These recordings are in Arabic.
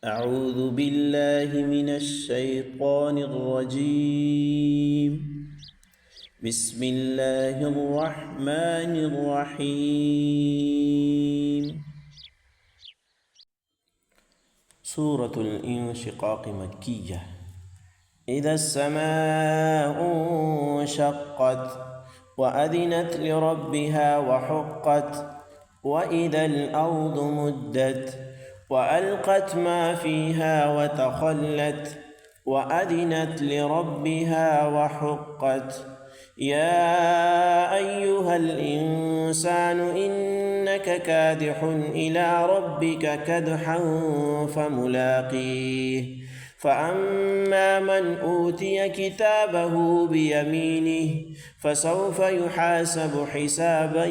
أعوذ بالله من الشيطان الرجيم. بسم الله الرحمن الرحيم. سورة الانشقاق مكية. إذا السماء انشقت وأذنت لربها وحقت وإذا الأرض مدت وألقت ما فيها وتخلت وأذنت لربها وحقت. يا أيها الإنسان إنك كادح إلى ربك كدحا فملاقيه. فأما من أوتي كتابه بيمينه فسوف يحاسب حسابا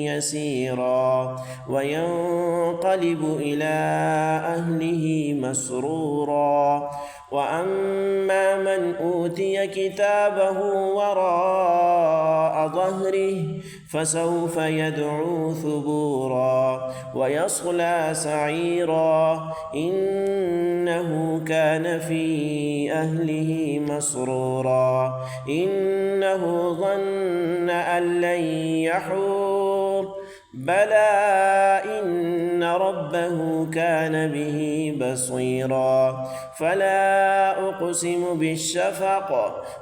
يسيرا وينقلب إلى أهله مسرورا. وأما من أوتي كتابه وراء ظهره فسوف يدعو ثبورا ويصلى سعيرا إنه كان في أهله مسرورا إنه ظن أن لن يحور بلى إن ربه كان به بصيرا. فلا أقسم بالشفق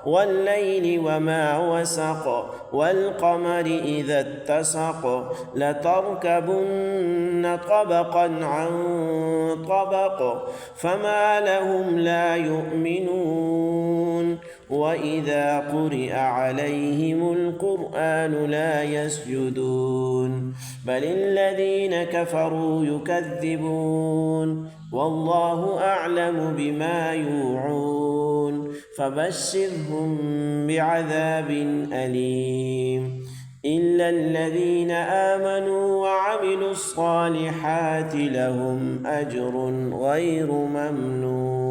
والليل وما وسق والقمر إذا اتسق لتركبن طبقا عن طبق فما لهم لا يؤمنون وإذا قرئ عليهم القرآن لا يسجدون بل الذين كفروا يكذبون والله أعلم بما يوعون فبشرهم بعذاب أليم إلا الذين آمنوا وعملوا الصالحات لهم أجر غير ممنون.